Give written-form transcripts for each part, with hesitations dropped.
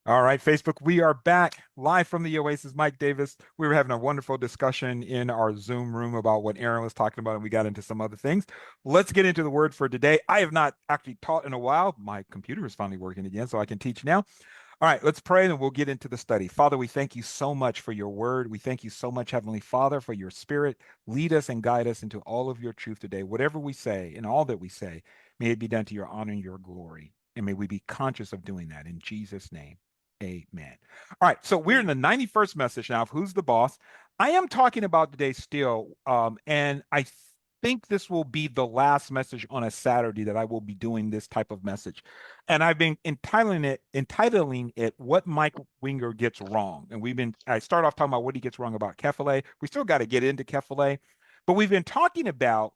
All right, Facebook, we are back live from the Oasis. Mike Davis. We were having a wonderful discussion in our Zoom room about what Aaron was talking about, and we got into some other things. Let's get into the word for today. I have not actually taught in a while. My computer is finally working again, so I can teach now. All right, let's pray and we'll get into the study. Father, we thank you so much for your word. We thank you so much, Heavenly Father, for your spirit. Lead us and guide us into all of your truth today. Whatever we say and all that we say, may it be done to your honor and your glory. And may we be conscious of doing that in Jesus' name. Amen. All right, so we're in the 91st message now of Who's the Boss. I am talking about today still, and I think this will be the last message on a Saturday that I will be doing this type of message. And I've been entitling it What Mike Winger Gets Wrong. And I start off talking about what he gets wrong about Kefale. We still got to get into Kefale, but we've been talking about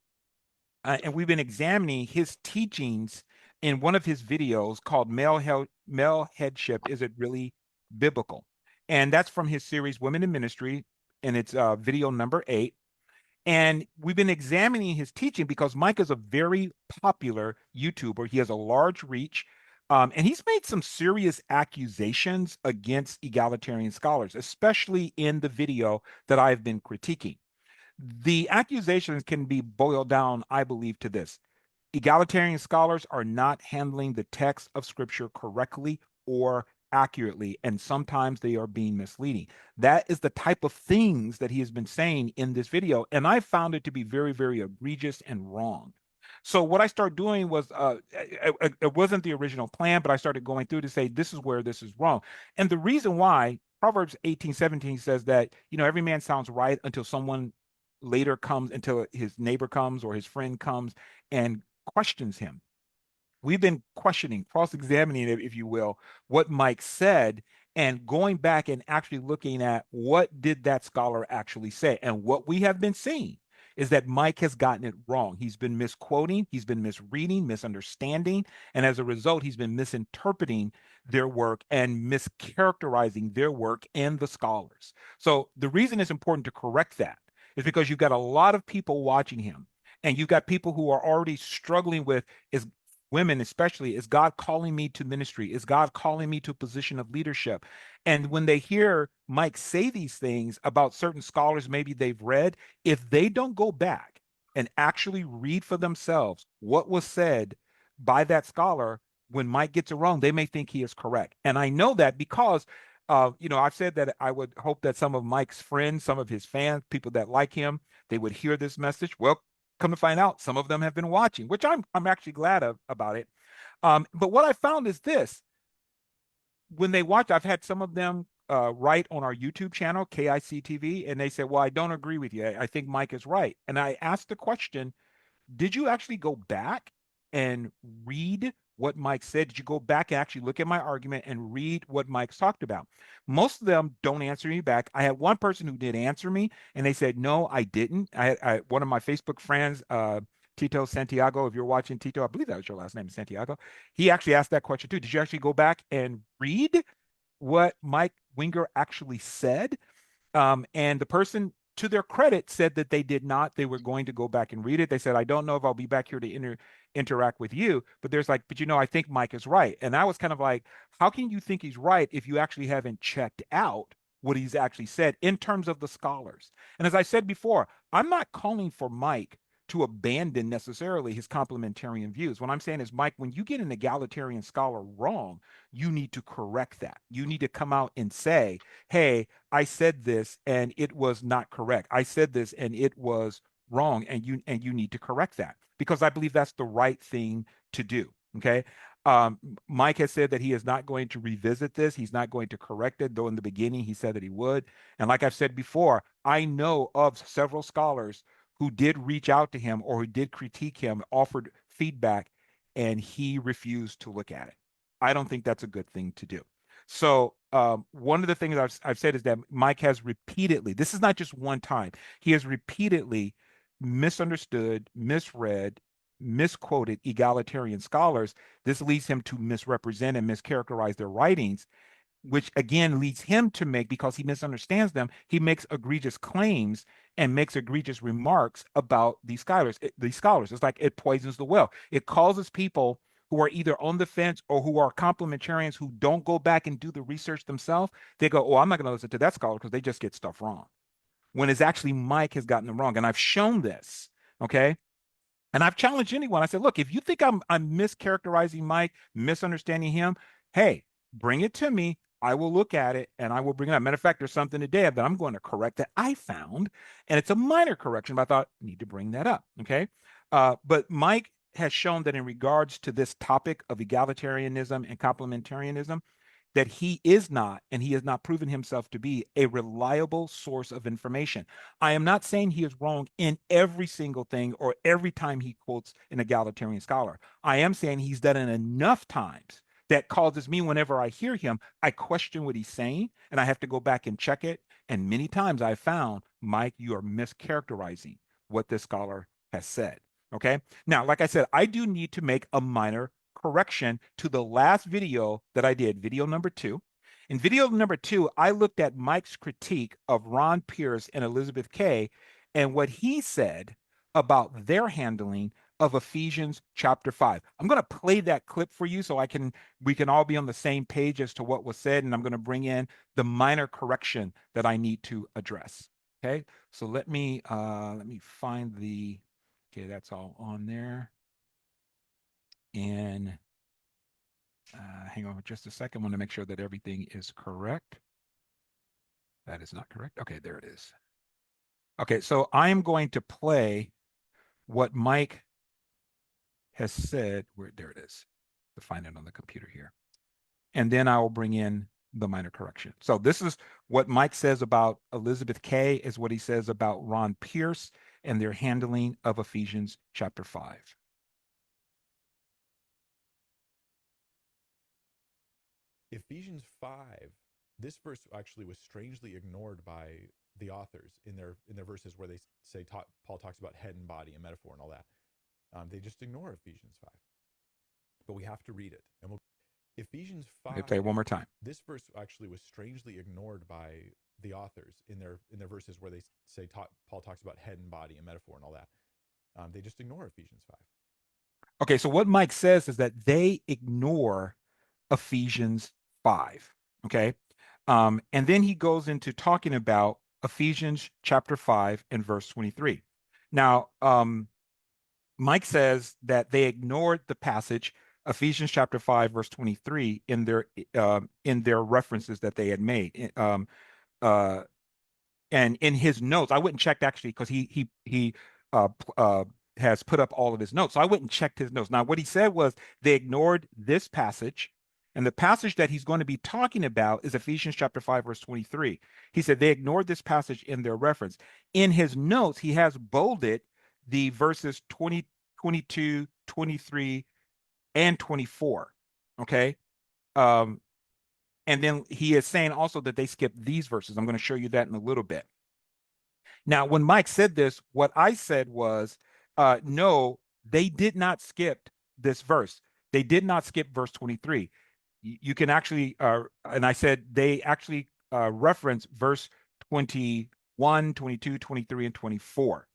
and we've been examining his teachings in one of his videos called Male Headship. Is it really biblical? And that's from his series Women in Ministry, and it's video number 8. And we've been examining his teaching because Mike is a very popular YouTuber. He has a large reach. And he's made some serious accusations against egalitarian scholars, especially in the video that I've been critiquing. The accusations can be boiled down, I believe, to this: egalitarian scholars are not handling the text of Scripture correctly or accurately, and sometimes they are being misleading. That is the type of things that he has been saying in this video, and I found it to be very, very egregious and wrong. So what I started doing was, it wasn't the original plan, but I started going through to say, this is where this is wrong. And the reason why, Proverbs 18:17 says that, every man sounds right until someone later comes, until his neighbor comes or his friend comes and questions him. We've been questioning, cross-examining, if you will, what Mike said, and going back and actually looking at what did that scholar actually say. And what we have been seeing is that Mike has gotten it wrong. He's been misquoting, he's been misreading, misunderstanding, and as a result, he's been misinterpreting their work and mischaracterizing their work and the scholars. So the reason it's important to correct that is because you've got a lot of people watching him, and you've got people who are already struggling with, is women especially, is God calling me to ministry? Is God calling me to a position of leadership? And when they hear Mike say these things about certain scholars, maybe they've read, if they don't go back and actually read for themselves what was said by that scholar, when Mike gets it wrong, they may think he is correct. And I know that because I've said that I would hope that some of Mike's friends, some of his fans, people that like him, they would hear this message. Well, come to find out, some of them have been watching, which I'm actually glad about it. But what I found is this: when they watch, I've had some of them write on our YouTube channel, KICTV, and they said, "Well, I don't agree with you. I think Mike is right." And I asked the question, did you actually go back and read what Mike said? Did you go back and actually look at my argument and read what Mike's talked about? Most of them don't answer me back. I had one person who did answer me, and they said, no, I didn't. One of my Facebook friends, Tito Santiago, if you're watching, Tito, I believe that was your last name, Santiago. He actually asked that question too. Did you actually go back and read what Mike Winger actually said? And the person, to their credit, said that they did not. They were going to go back and read it. They said, I don't know if I'll be back here to interact with you. But there's like, but I think Mike is right. And I was kind of like, how can you think he's right if you actually haven't checked out what he's actually said in terms of the scholars? And as I said before, I'm not calling for Mike to abandon necessarily his complementarian views. What I'm saying is, Mike, when you get an egalitarian scholar wrong, you need to correct that. You need to come out and say, hey, I said this and it was not correct. I said this and it was wrong, and you need to correct that, because I believe that's the right thing to do. Okay. Mike has said that he is not going to revisit this. He's not going to correct it, though in the beginning he said that he would. And like I've said before, I know of several scholars who did reach out to him or who did critique him, offered feedback, and he refused to look at it. I don't think that's a good thing to do. So one of the things I've said is that Mike has repeatedly, this is not just one time, he has repeatedly misunderstood, misread, misquoted egalitarian scholars. This leads him to misrepresent and mischaracterize their writings, which again leads him to make, because he misunderstands them, he makes egregious claims and makes egregious remarks about these scholars. It's like it poisons the well. It causes people who are either on the fence or who are complementarians who don't go back and do the research themselves, they go, oh, I'm not going to listen to that scholar because they just get stuff wrong. When it's actually Mike has gotten them wrong. And I've shown this. Okay. And I've challenged anyone. I said, look, if you think I'm mischaracterizing Mike, misunderstanding him, hey, bring it to me. I will look at it and I will bring it up. Matter of fact, there's something today that I'm going to correct that I found, and it's a minor correction, but I thought I need to bring that up. Okay. But Mike has shown that in regards to this topic of egalitarianism and complementarianism, that he is not, and he has not proven himself to be a reliable source of information. I am not saying he is wrong in every single thing or every time he quotes an egalitarian scholar. I am saying he's done it enough times that causes me, whenever I hear him, I question what he's saying and I have to go back and check it. And many times I found, Mike, you are mischaracterizing what this scholar has said. Okay. Now, like I said, I do need to make a minor correction to the last video that I did, video number 2. In video number 2, I looked at Mike's critique of Ron Pierce and Elizabeth Kay and what he said about their handling of Ephesians chapter 5. I'm going to play that clip for you so we can all be on the same page as to what was said, and I'm going to bring in the minor correction that I need to address. Okay? So let me find the okay, that's all on there. And hang on just a second. I want to make sure that everything is correct. That is not correct. Okay, there it is. Okay, so I am going to play what Mike has said. There it is. To find it on the computer here. And then I will bring in the minor correction. So this is what Mike says about Elizabeth Kay, is what he says about Ron Pierce and their handling of Ephesians chapter 5. Ephesians 5, this verse actually was strangely ignored by the authors in their verses where they say Paul talks about head and body and metaphor and all that. They just ignore Ephesians 5. But we have to read it. And Ephesians 5. Okay, play it one more time. This verse actually was strangely ignored by the authors in their verses where they say Paul talks about head and body and metaphor and all that. They just ignore Ephesians 5. Okay, so what Mike says is that they ignore Ephesians 5. Okay. And then he goes into talking about Ephesians chapter 5 and verse 23. Now, Mike says that they ignored the passage Ephesians chapter 5 verse 23 in their references that they had made. And in his notes, I went and checked actually because he uh, has put up all of his notes. So I went and checked his notes. Now, what he said was they ignored this passage, and the passage that he's going to be talking about is Ephesians chapter 5, verse 23. He said they ignored this passage in their reference. In his notes, he has bolded the verses 20, 22, 23, and 24. Okay. And then he is saying also that they skipped these verses. I'm going to show you that in a little bit. Now, when Mike said this, what I said was, no, they did not skip this verse. They did not skip verse 23. You can actually, and I said they actually reference verse 21, 22, 23, and 24.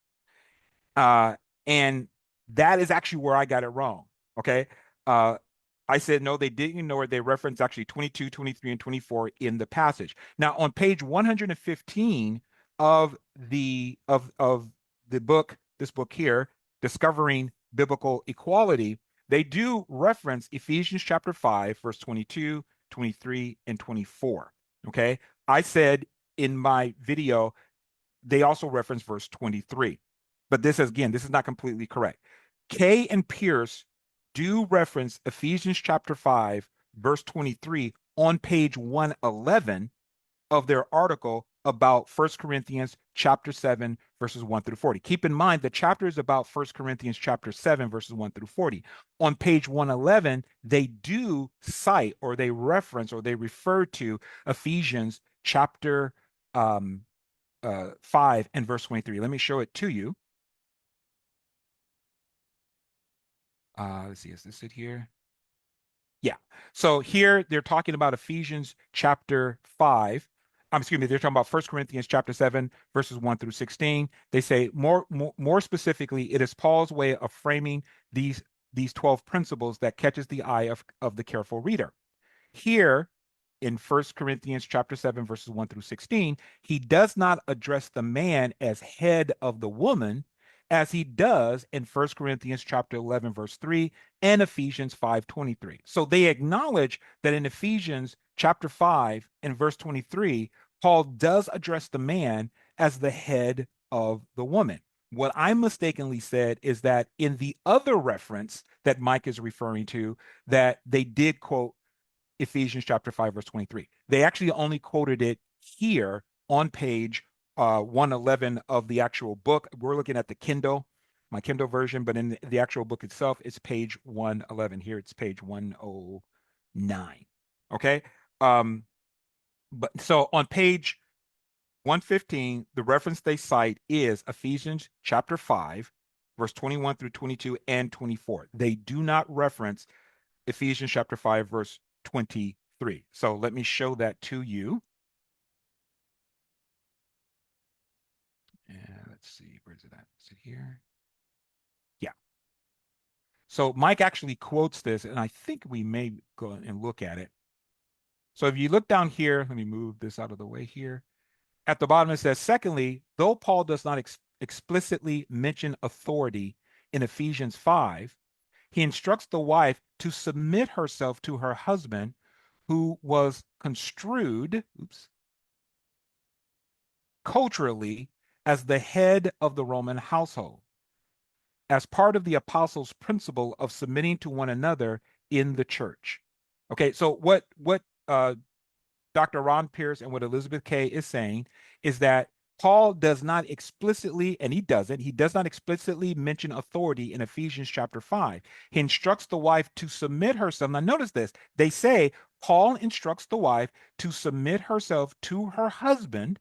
And that is actually where I got it wrong. Okay. I said, no, they didn't ignore it. They referenced actually 22, 23, and 24 in the passage. Now, on page 115 of the book, this book here, Discovering Biblical Equality, they do reference Ephesians chapter 5, verse 22, 23, and 24. Okay. I said in my video, they also reference verse 23. But this is not completely correct. Kay and Pierce do reference Ephesians chapter 5, verse 23 on page 111 of their article about 1 Corinthians chapter 7, verses 1 through 40. Keep in mind, the chapter is about 1 Corinthians chapter 7, verses 1 through 40. On page 111, they do cite or they reference or they refer to Ephesians chapter 5 and verse 23. Let me show it to you. Let's see, is this it here? Yeah. So here they're talking about Ephesians chapter 5. Excuse me, they're talking about 1 Corinthians chapter 7, verses 1 through 16. They say more specifically, it is Paul's way of framing these these 12 principles that catches the eye of the careful reader. Here in 1 Corinthians chapter 7, verses 1 through 16, he does not address the man as head of the woman as he does in 1 Corinthians chapter 11, verse 3 and Ephesians 5:23. So they acknowledge that in Ephesians chapter 5 and verse 23, Paul does address the man as the head of the woman. What I mistakenly said is that in the other reference that Mike is referring to, that they did quote Ephesians chapter 5, verse 23. They actually only quoted it here on page 111 of the actual book. We're looking at the Kindle, my Kindle version, but in the actual book itself, it's page 111. Here it's page 109. Okay. Um, but so on page 115, the reference they cite is Ephesians chapter 5, verse 21 through 22 and 24. They do not reference Ephesians chapter 5, verse 23. So let me show that to you. And let's see, where's it at? Is it here? Yeah. So Mike actually quotes this, and I think we may go and look at it. So if you look down here, let me move this out of the way here. At the bottom, it says, secondly, though Paul does not explicitly mention authority in Ephesians 5, he instructs the wife to submit herself to her husband, who was construed, culturally as the head of the Roman household, as part of the apostles' principle of submitting to one another in the church. Okay, so what Dr. Ron Pierce and what Elizabeth Kay is saying is that Paul does not explicitly, and he does not explicitly mention authority in Ephesians chapter 5. He instructs the wife to submit herself. Now, notice this. They say Paul instructs the wife to submit herself to her husband,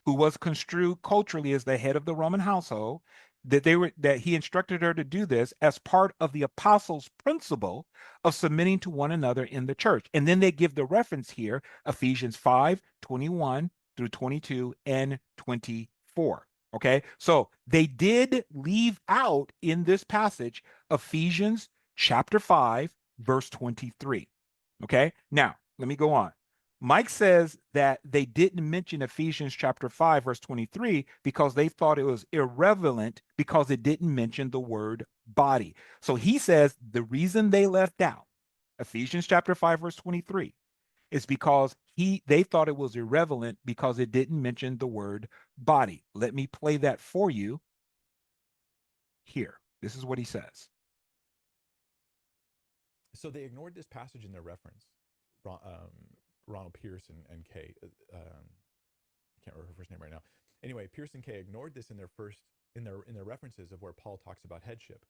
who was construed culturally as the head of the Roman household, that he instructed her to do this as part of the apostles' principle of submitting to one another in the church. And then they give the reference here, Ephesians 5:21 through 22 and 24. Okay, so they did leave out in this passage Ephesians chapter 5, verse 23. Okay, now let me go on. Mike says that they didn't mention Ephesians chapter 5, verse 23, because they thought it was irrelevant because it didn't mention the word body. So he says the reason they left out Ephesians chapter 5, verse 23 is because they thought it was irrelevant because it didn't mention the word body. Let me play that for you here. This is what he says. So they ignored this passage in their reference. Ronald Pierce and Kay. I can't remember her first name right now. Anyway, Pierce and Kay ignored this in their references of where Paul talks about headship.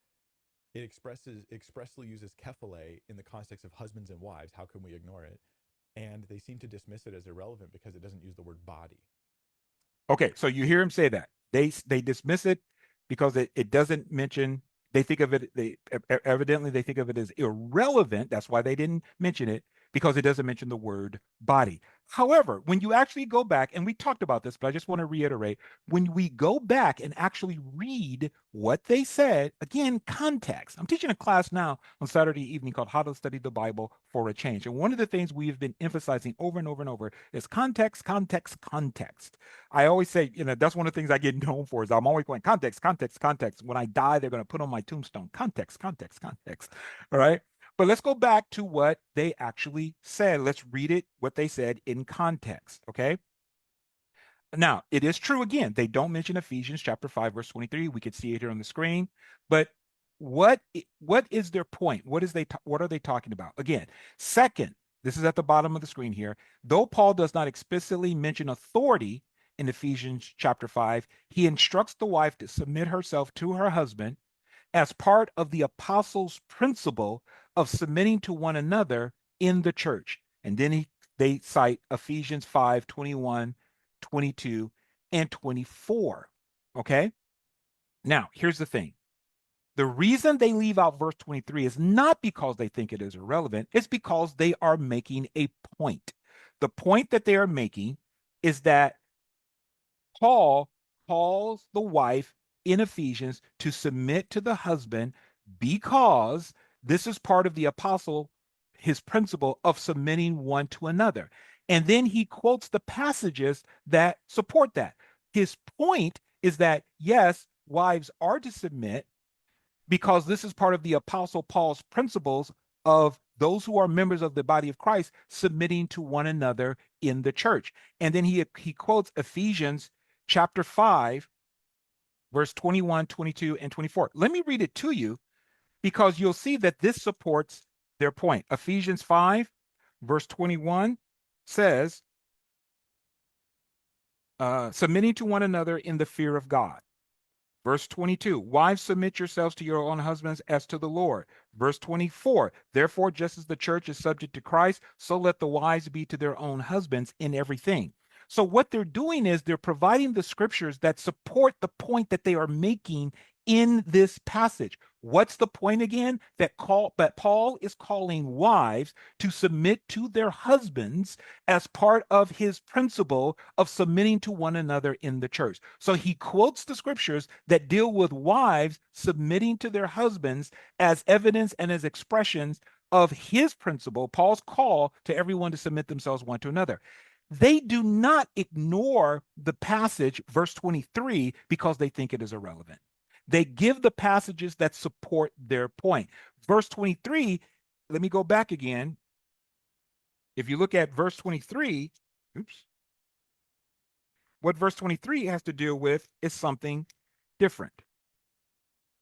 It expressly uses kephale in the context of husbands and wives. How can we ignore it? And they seem to dismiss it as irrelevant because it doesn't use the word body. Okay, so you hear him say that. They dismiss it because it doesn't mention, they think of it, evidently they think of it as irrelevant. That's why they didn't mention it, because it doesn't mention the word body. However, when you actually go back, and we talked about this, but I just want to reiterate, when we go back and actually read what they said, again, context. I'm teaching a class now on Saturday evening called How to Study the Bible for a Change. And one of the things we have been emphasizing over and over and over is context, context, context. I always say, that's one of the things I get known for is I'm always going context, context, context. When I die, they're going to put on my tombstone, context, context, context. All right. But let's go back to what they actually said. Let's read it, what they said in context. Okay. Now, it is true again, they don't mention Ephesians chapter 5, verse 23. We could see it here on the screen. But what is their point? What are they talking about? Again, second, this is at the bottom of the screen here. Though Paul does not explicitly mention authority in Ephesians chapter 5, he instructs the wife to submit herself to her husband as part of the apostles' principle of submitting to one another in the church. And then they cite Ephesians 5:21, 22, and 24. Okay. Now, here's the thing. The reason they leave out verse 23 is not because they think it is irrelevant, it's because they are making a point. The point that they are making is that Paul calls the wife in Ephesians to submit to the husband because this is part of the apostle, his principle of submitting one to another. And then he quotes the passages that support that. His point is that, yes, wives are to submit because this is part of the apostle Paul's principles of those who are members of the body of Christ submitting to one another in the church. And then he quotes Ephesians chapter 5, verse 21, 22, and 24. Let me read it to you because you'll see that this supports their point. Ephesians 5, verse 21 says, submitting to one another in the fear of God. Verse 22, wives, submit yourselves to your own husbands as to the Lord. Verse 24, therefore, just as the church is subject to Christ, so let the wives be to their own husbands in everything. So, what they're doing is they're providing the scriptures that support the point that they are making in this passage. What's the point again? That Paul is calling wives to submit to their husbands as part of his principle of submitting to one another in the church. So he quotes the scriptures that deal with wives submitting to their husbands as evidence and as expressions of his principle, Paul's call to everyone to submit themselves one to another. They do not ignore the passage, verse 23, because they think it is irrelevant. They give the passages that support their point. Verse 23, let me go back again. If you look at verse 23, oops, what verse 23 has to deal with is something different.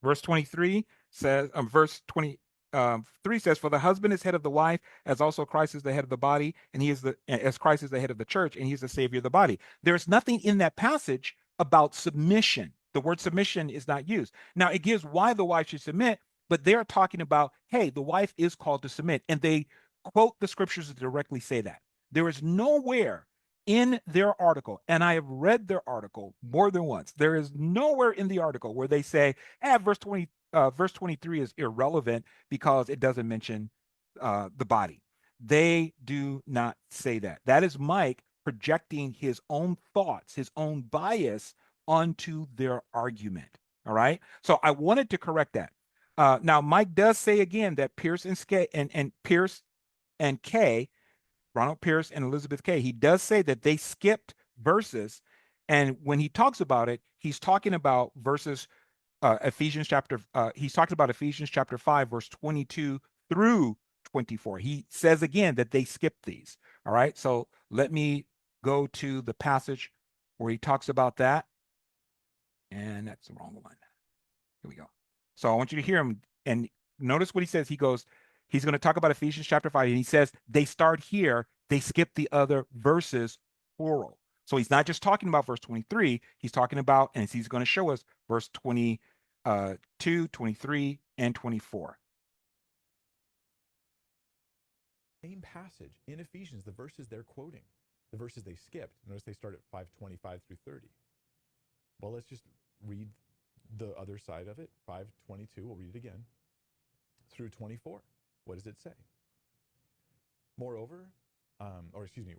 Verse 23 says, verse 23 says, for the husband is head of the wife, as also Christ is the head of the body, and he is as Christ is the head of the church, and he is the savior of the body. There's nothing in that passage about submission. The word submission is not used. Now, it gives why the wife should submit, but they're talking about, hey, the wife is called to submit. And they quote the scriptures that directly say that. There is nowhere in their article, and I have read their article more than once. There is nowhere in the article where they say, verse 23 is irrelevant because it doesn't mention the body. They do not say that. That is Mike projecting his own thoughts, his own bias onto their argument. All right. So I wanted to correct that. Now, Mike does say again that Pierce and Pierce and Kay, Ronald Pierce and Elizabeth Kay, he does say that they skipped verses. And when he talks about it, he's talking about verses he's talking about Ephesians chapter 5, verse 22 through 24. He says again that they skipped these. All right. So let me go to the passage where he talks about that. And that's the wrong one. Here we go. So I want you to hear him and notice what he says. He's going to talk about Ephesians chapter 5, and he says they start here, they skip the other verses, plural. So he's not just talking about verse 23, he's talking about, and he's going to show us verse 22, 23, and 24. Same passage in Ephesians, the verses they're quoting, the verses they skipped. Notice they start at 5:25 through 30. Well, let's just read the other side of it. 5:22, we'll read it again, through 24. What does it say? Moreover,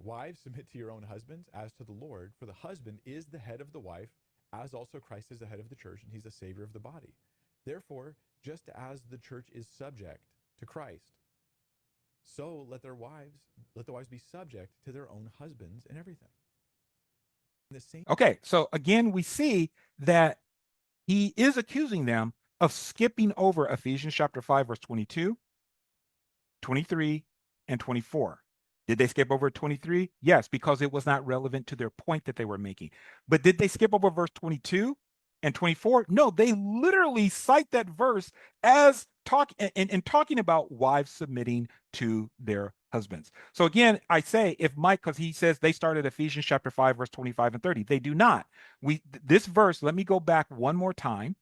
wives, submit to your own husbands as to the Lord, for the husband is the head of the wife, as also Christ is the head of the church, and he's the savior of the body. Therefore, just as the church is subject to Christ, so let the wives be subject to their own husbands in everything. Okay, so again, we see that he is accusing them of skipping over Ephesians chapter 5, verse 22, 23, and 24. Did they skip over 23? Yes, because it was not relevant to their point that they were making. But did they skip over verse 22 and 24? No, they literally cite that verse as talking about wives submitting to their husbands. So again, I say if Mike, because he says they started Ephesians chapter 5, verse 25 and 30. They do not. This verse, let me go back one more time.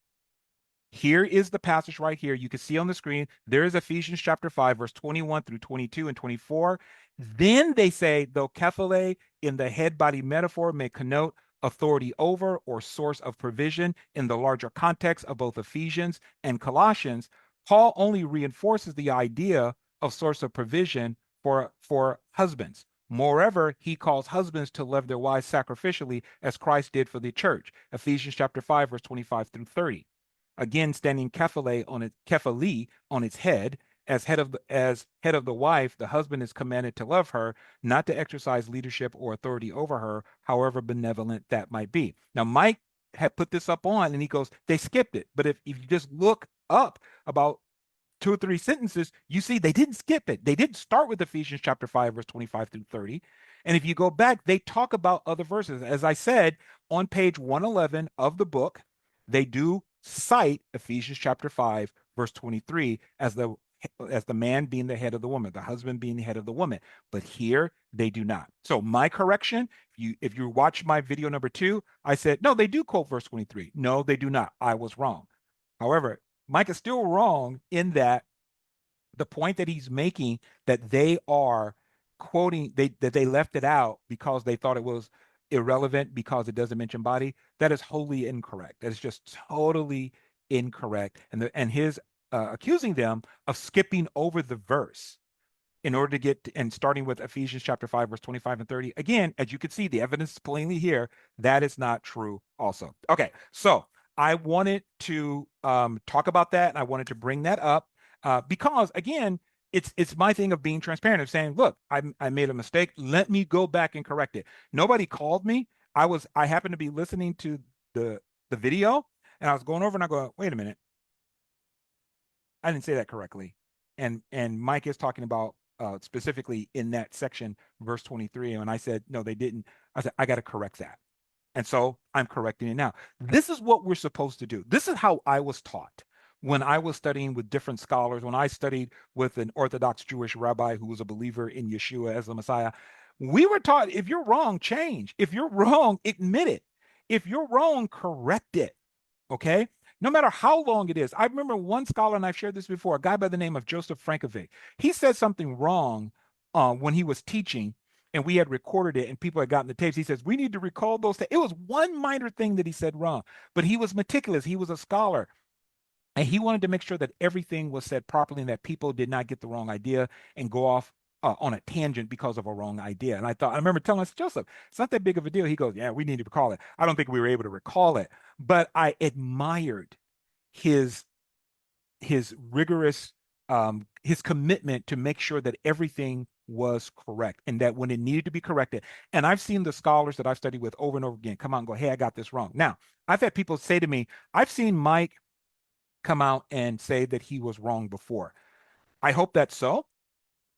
Here is the passage right here. You can see on the screen, there is Ephesians chapter 5, verse 21 through 22 and 24. Then they say, though kephale in the head body metaphor may connote authority over or source of provision in the larger context of both Ephesians and Colossians, Paul only reinforces the idea of source of provision for husbands. Moreover, he calls husbands to love their wives sacrificially as Christ did for the church. Ephesians chapter 5, verse 25 through 30. again standing kephale on its head. As head of the wife, the husband is commanded to love her, not to exercise leadership or authority over her, however benevolent that might be. Now, Mike had put this up on, and he goes, they skipped it. But if you just look up about two or three sentences, you see they didn't skip it. They didn't start with Ephesians chapter 5, verse 25 through 30. And if you go back, they talk about other verses. As I said, on page 111 of the book, they do cite Ephesians chapter 5, verse 23 as the man being the head of the woman, the husband being the head of the woman. But here they do not. So my correction, if you watch my video number 2, I said, no, they do quote verse 23. No, they do not. I was wrong. However, Mike is still wrong in that the point that he's making that they are quoting that they left it out because they thought it was irrelevant because it doesn't mention body, that is wholly incorrect. That is just totally incorrect. And his accusing them of skipping over the verse in order to get and starting with Ephesians chapter 5, verse 25 and 30. Again, as you can see, the evidence is plainly here. That is not true also. Okay, so I wanted to talk about that, and I wanted to bring that up because, again, it's my thing of being transparent, of saying, look, I made a mistake. Let me go back and correct it. Nobody called me. I happened to be listening to the video, and I was going over and I go, wait a minute, I didn't say that correctly. And Mike is talking about specifically in that section, verse 23. And I said, no, they didn't. I said, I got to correct that. And so I'm correcting it now. This is what we're supposed to do. This is how I was taught when I was studying with different scholars, when I studied with an Orthodox Jewish rabbi who was a believer in Yeshua as the Messiah. We were taught if you're wrong, change. If you're wrong, admit it. If you're wrong, correct it. Okay. No matter how long it is. I remember one scholar, and I've shared this before, a guy by the name of Joseph Frankovic. He said something wrong when he was teaching, and we had recorded it, and people had gotten the tapes. He says, we need to recall those. It was one minor thing that he said wrong, but he was meticulous. He was a scholar. And he wanted to make sure that everything was said properly and that people did not get the wrong idea and go off on a tangent because of a wrong idea. And I remember telling us, Joseph, it's not that big of a deal. He goes, yeah, we need to recall it. I don't think we were able to recall it, but I admired his rigorous his commitment to make sure that everything was correct and that when it needed to be corrected. And I've seen the scholars that I've studied with over and over again come out and go, hey, I got this wrong. Now, I've had people say to me, I've seen Mike come out and say that he was wrong before. I hope that's so.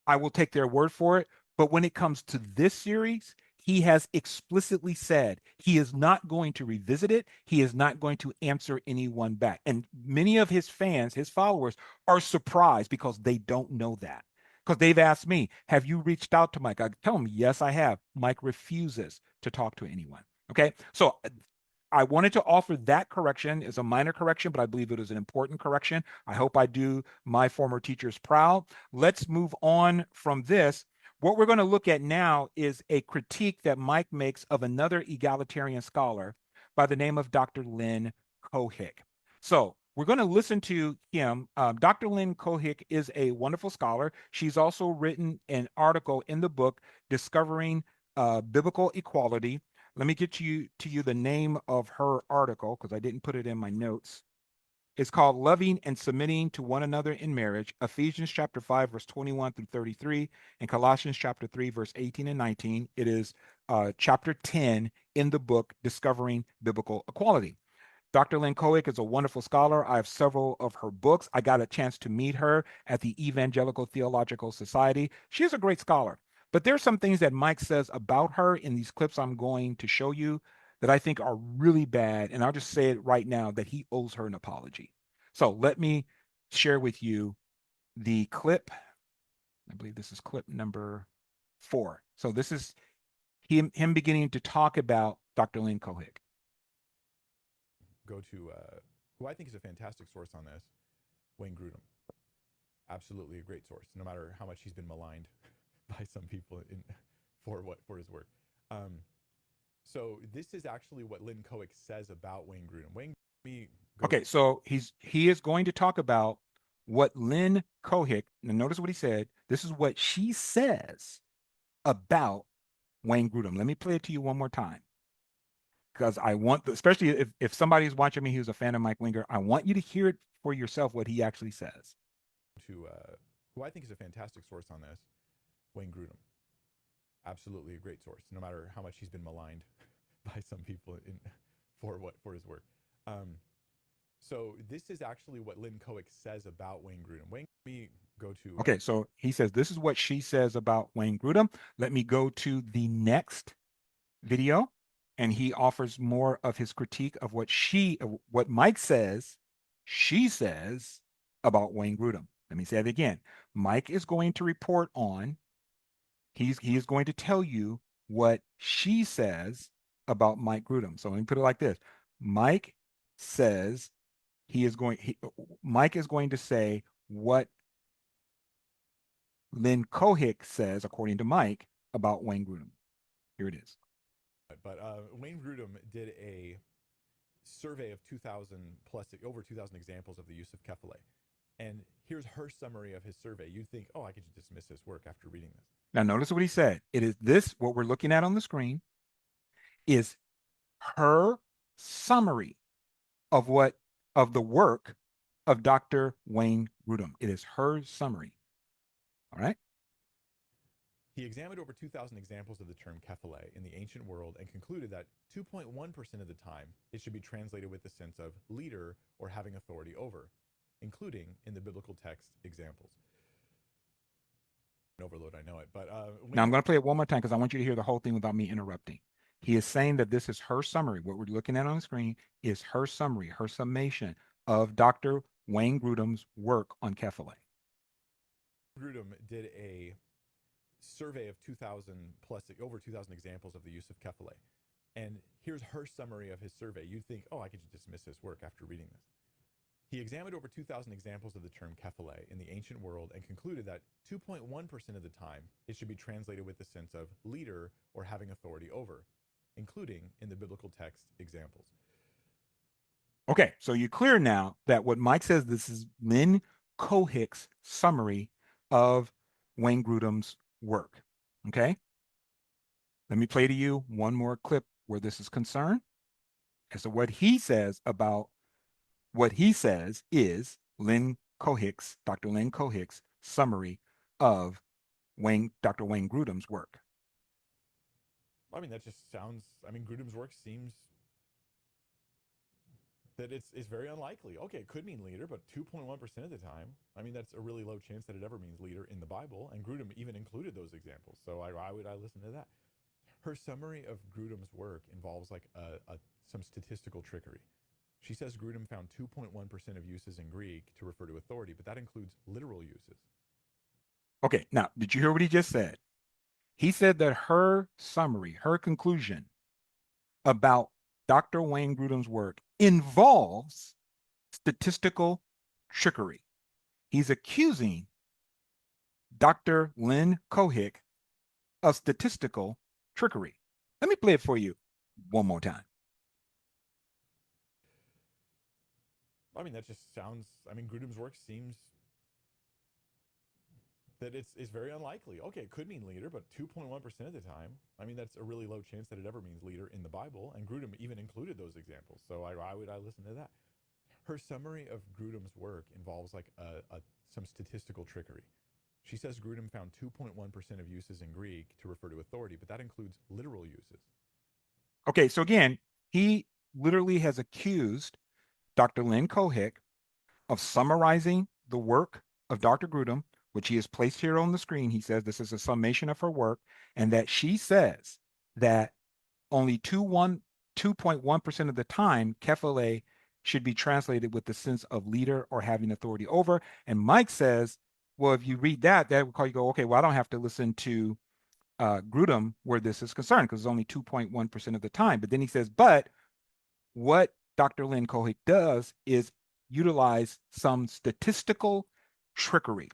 I will take their word for it. But when it comes to this series, he has explicitly said he is not going to revisit it. He is not going to answer anyone back. And many of his fans, his followers, are surprised because they don't know that. Because they've asked me, have you reached out to Mike? I tell them, yes, I have. Mike refuses to talk to anyone. Okay. So I wanted to offer that correction as a minor correction, but I believe it is an important correction. I hope I do my former teachers proud. Let's move on from this. What we're going to look at now is a critique that Mike makes of another egalitarian scholar by the name of Dr. Lynn Cohick. So we're going to listen to him. Dr. Lynn Cohick is a wonderful scholar. She's also written an article in the book, Discovering Biblical Equality. Let me get to you the name of her article because I didn't put it in my notes. It's called Loving and Submitting to One Another in Marriage, Ephesians chapter 5, verse 21 through 33, and Colossians chapter 3, verse 18 and 19. It is chapter 10 in the book, Discovering Biblical Equality. Dr. Lynn Cohick is a wonderful scholar. I have several of her books. I got a chance to meet her at the Evangelical Theological Society. She's a great scholar. But there's some things that Mike says about her in these clips I'm going to show you that I think are really bad. And I'll just say it right now that he owes her an apology. So let me share with you the clip. I believe this is clip number 4. So this is him beginning to talk about Dr. Lynn Cohick. Go to who I think is a fantastic source on this, Wayne Grudem. Absolutely a great source, no matter how much he's been maligned by some people for his work. So this is actually what Lynn Cohick says about Wayne Grudem. Okay, so he is going to talk about what Lynn Cohick, and notice what he said. This is what she says about Wayne Grudem. Let me play it to you one more time. because I want, especially if somebody's watching me who's a fan of Mike Winger, I want you to hear it for yourself what he actually says. To who I think is a fantastic source on this, Wayne Grudem. Absolutely a great source, no matter how much he's been maligned by some people for his work. So this is actually what Lynn Cohick says about Wayne Grudem. Wayne, let me go to. Okay, so he says this is what she says about Wayne Grudem. Let me go to the next video, and he offers more of his critique of what Mike says, she says about Wayne Grudem. Let me say it again. Mike is going to report on. He is going to tell you what she says about Mike Grudem. So let me put it like this: Mike says Mike is going to say what Lynn Cohick says, according to Mike, about Wayne Grudem. Here it is. But Wayne Grudem did a survey of 2,000 plus, over 2,000 examples of the use of kephale. And here's her summary of his survey. You'd think, oh, I could just dismiss his work after reading this. Now, notice what he said. It is this, what we're looking at on the screen, is her summary of the work of Dr. Wayne Grudem. It is her summary. All right. He examined over 2,000 examples of the term kephale in the ancient world and concluded that 2.1% of the time it should be translated with the sense of leader or having authority over, including in the biblical text examples. Overload, I know it, but now I'm going to play it one more time because I want you to hear the whole thing without me interrupting. He is saying that this is her summary. What we're looking at on the screen is her summary, her summation of Dr. Wayne Grudem's work on kephale. Grudem did a survey of 2,000 plus, over 2,000 examples of the use of kephale. And here's her summary of his survey. You'd think, oh, I could just dismiss his work after reading this. He examined over 2,000 examples of the term kephale in the ancient world and concluded that 2.1% of the time it should be translated with the sense of leader or having authority over, including in the biblical text examples. Okay, so you're clear now that what Mike says, this is Lynn Cohick's summary of Wayne Grudem's work. Okay? Let me play to you one more clip where this is concerned. And so what he says is Dr. Lynn Cohick's summary of Dr. Wayne Grudem's work. I mean, that just sounds, Grudem's work seems that it's very unlikely. Okay, it could mean leader, but 2.1% of the time, that's a really low chance that it ever means leader in the Bible. And Grudem even included those examples. So why would I listen to that? Her summary of Grudem's work involves some statistical trickery. She says Grudem found 2.1% of uses in Greek to refer to authority, but that includes literal uses. Okay, now, did you hear what he just said? He said that her summary, her conclusion about Dr. Wayne Grudem's work involves statistical trickery. He's accusing Dr. Lynn Cohick of statistical trickery. Let me play it for you one more time. That just sounds, Grudem's work seems that it's very unlikely. Okay, it could mean leader, but 2.1% of the time, that's a really low chance that it ever means leader in the Bible. And Grudem even included those examples. So why would I listen to that? Her summary of Grudem's work involves some statistical trickery. She says Grudem found 2.1% of uses in Greek to refer to authority, but that includes literal uses. Okay, so again, he literally has accused Dr. Lynn Cohick of summarizing the work of Dr. Grudem, which he has placed here on the screen. He says this is a summation of her work, and that she says that only 2.1% of the time kephale should be translated with the sense of leader or having authority over. And Mike says, well, if you read that would call you go, okay, well, I don't have to listen to Grudem where this is concerned because it's only 2.1% of the time. But then he says, but what Dr. Lynn Cohick does is utilize some statistical trickery.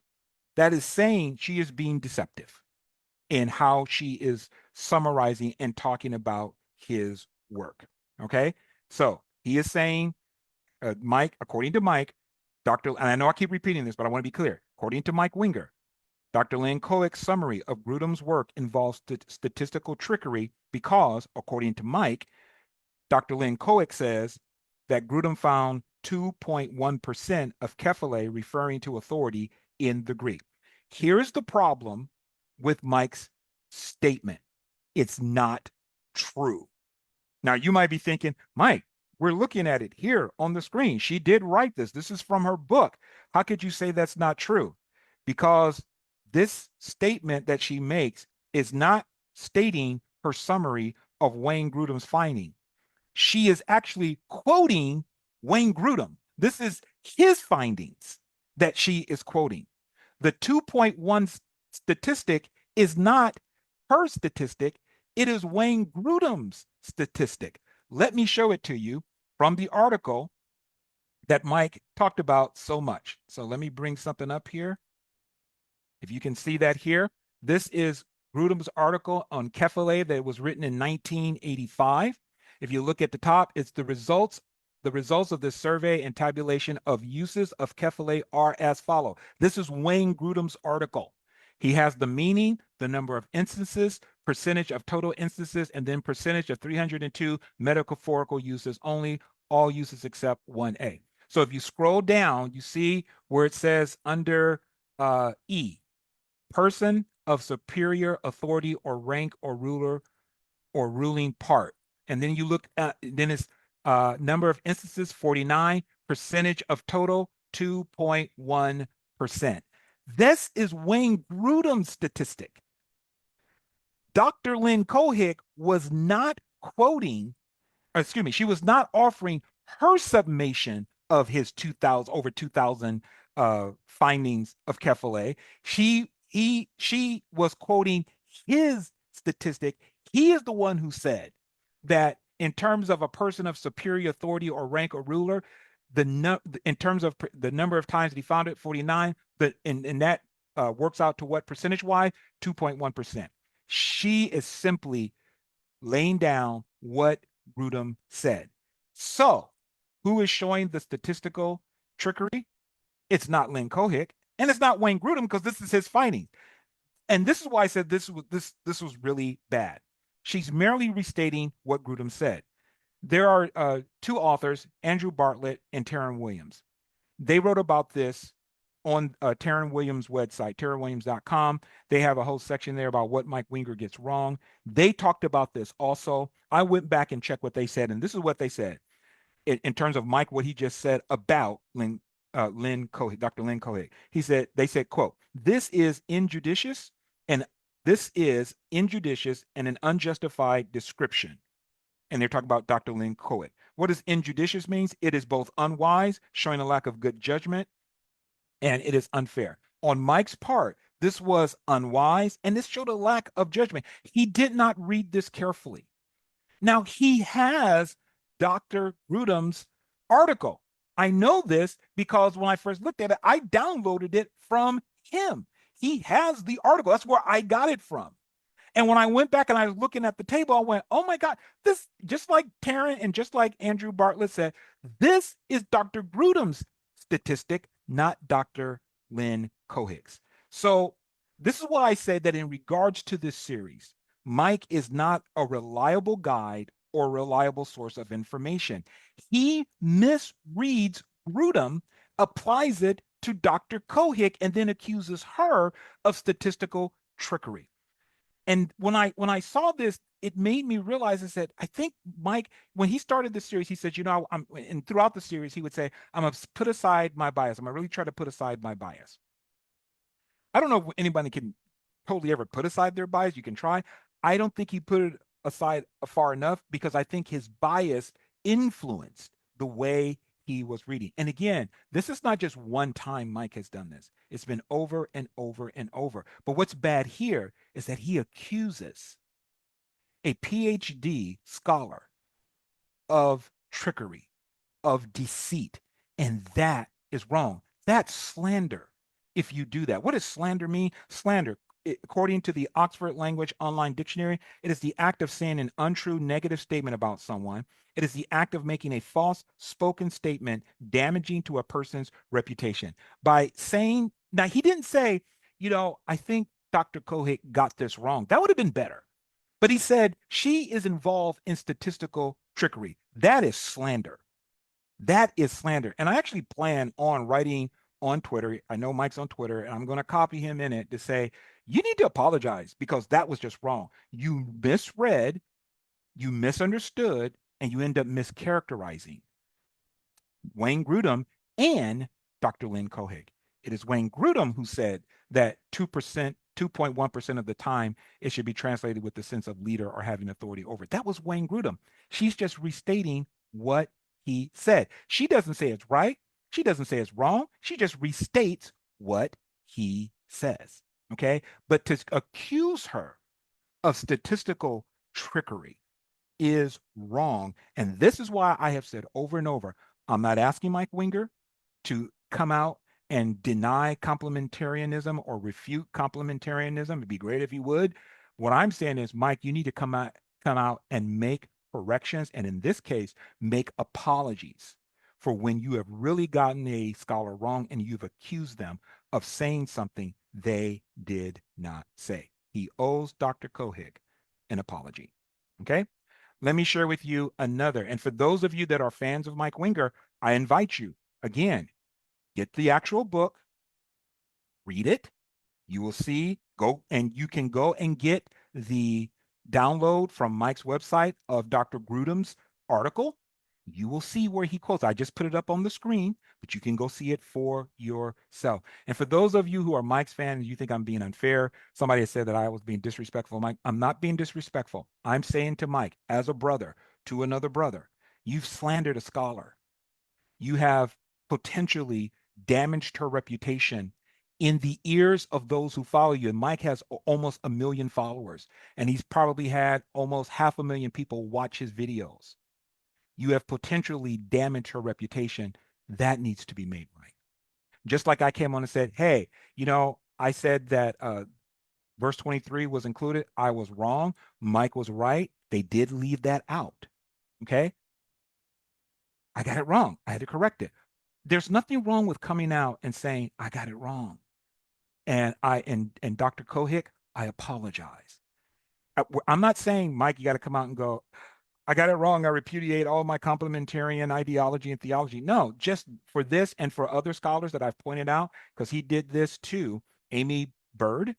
That is saying she is being deceptive in how she is summarizing and talking about his work. Okay, so he is saying, Mike, according to Mike, and I know I keep repeating this, but I want to be clear. According to Mike Winger, Dr. Lynn Cohick's summary of Grudem's work involves statistical trickery because, according to Mike, Dr. Lynn Cohick says that Grudem found 2.1% of kephale referring to authority in the Greek. Here's the problem with Mike's statement. It's not true. Now, you might be thinking, Mike, we're looking at it here on the screen. She did write this. This is from her book. How could you say that's not true? Because this statement that she makes is not stating her summary of Wayne Grudem's finding. She is actually quoting Wayne Grudem. This is his findings that she is quoting. The 2.1 statistic is not her statistic, it is Wayne Grudem's statistic. Let me show it to you from the article that Mike talked about so much. So let me bring something up here. If you can see that here, this is Grudem's article on kephale that was written in 1985. If you look at the top, it's the results of this survey and tabulation of uses of kephale are as follow. This is Wayne Grudem's article. He has the meaning, the number of instances, percentage of total instances, and then percentage of 302 metaphorical uses only, all uses except 1A. So if you scroll down, you see where it says under E, person of superior authority or rank or ruler or ruling part. And then you look at, then it's number of instances, 49, percentage of total, 2.1%. This is Wayne Grudem's statistic. Dr. Lynn Cohick was not quoting, excuse me, she was not offering her summation of his 2000 over 2000 findings of kephale. She was quoting his statistic. He is the one who said that in terms of a person of superior authority or rank or ruler, in terms of the number of times that he found it, 49, and that works out to what percentage wise? 2.1%. She is simply laying down what Grudem said. So, who is showing the statistical trickery? It's not Lynn Cohick, and it's not Wayne Grudem, because this is his finding. And this is why I said this was really bad. She's merely restating what Grudem said. There are two authors, Andrew Bartlett and Taryn Williams. They wrote about this on Taryn Williams' website, tarynwilliams.com. They have a whole section there about what Mike Winger gets wrong. They talked about this also. I went back and checked what they said, and this is what they said in terms of Mike, what he just said about Lynn Cohick, Dr. Lynn Cohick. They said, quote, this is injudicious and an unjustified description. And they're talking about Dr. Lynn Cohick. What does injudicious means? It is both unwise, showing a lack of good judgment, and it is unfair. On Mike's part, this was unwise, and this showed a lack of judgment. He did not read this carefully. Now, he has Dr. Grudem's article. I know this because when I first looked at it, I downloaded it from him. He has the article. That's where I got it from. And when I went back and I was looking at the table, I went, oh my God, this, just like Taryn and just like Andrew Bartlett said, this is Dr. Grudem's statistic, not Dr. Lynn Cohick's. So this is why I said that in regards to this series, Mike is not a reliable guide or reliable source of information. He misreads Grudem, applies it to Dr. Cohick, and then accuses her of statistical trickery. And when I saw this, it made me realize, I said, I think Mike, when he started this series, he said, and throughout the series, he would say, I'm going to put aside my bias. I'm going to really try to put aside my bias. I don't know if anybody can totally ever put aside their bias. You can try. I don't think he put it aside far enough, because I think his bias influenced the way he was reading. And again, this is not just one time Mike has done this. It's been over and over and over. But what's bad here is that he accuses a PhD scholar of trickery, of deceit, and that is wrong. That's slander if you do that. What does slander mean? Slander, according to the Oxford Language Online Dictionary, it is the act of saying an untrue negative statement about someone. It is the act of making a false spoken statement damaging to a person's reputation. By saying, now he didn't say, I think Dr. Cohick got this wrong. That would have been better. But he said she is involved in statistical trickery. That is slander. That is slander. And I actually plan on writing on Twitter. I know Mike's on Twitter, and I'm going to copy him in it to say, you need to apologize because that was just wrong. You misread, you misunderstood, and you end up mischaracterizing Wayne Grudem and Dr. Lynn Cohick. It is Wayne Grudem who said that 2%, 2.1% of the time it should be translated with the sense of leader or having authority over it. That was Wayne Grudem. She's just restating what he said. She doesn't say it's right. She doesn't say it's wrong. She just restates what he says. Okay. But to accuse her of statistical trickery is wrong. And this is why I have said over and over, I'm not asking Mike Winger to come out and deny complementarianism or refute complementarianism. It'd be great if he would. What I'm saying is, Mike, you need to come out and make corrections, and in this case, make apologies for when you have really gotten a scholar wrong and you've accused them of saying something they did not say. He owes Dr. Cohick an apology. Okay? Let me share with you another. And for those of you that are fans of Mike Winger, I invite you again, get the actual book, read it. You will see, go and you can go and get the download from Mike's website of Dr. Grudem's article. You will see where he quotes. I just put it up on the screen, but you can go see it for yourself. And for those of you who are Mike's fans and you think I'm being unfair, somebody has said that I was being disrespectful. Mike, I'm not being disrespectful. I'm saying to Mike, as a brother to another brother, you've slandered a scholar. You have potentially damaged her reputation in the ears of those who follow you. And Mike has almost 1 million followers, and he's probably had almost 500,000 people watch his videos. You have potentially damaged her reputation. That needs to be made right. Just like I came on and said, hey, I said that verse 23 was included. I was wrong. Mike was right. They did leave that out. Okay. I got it wrong. I had to correct it. There's nothing wrong with coming out and saying, I got it wrong. And Dr. Cohick, I apologize. I'm not saying, Mike, you got to come out and go, I got it wrong. I repudiate all my complementarian ideology and theology. No, just for this and for other scholars that I've pointed out, because he did this to Amy Bird.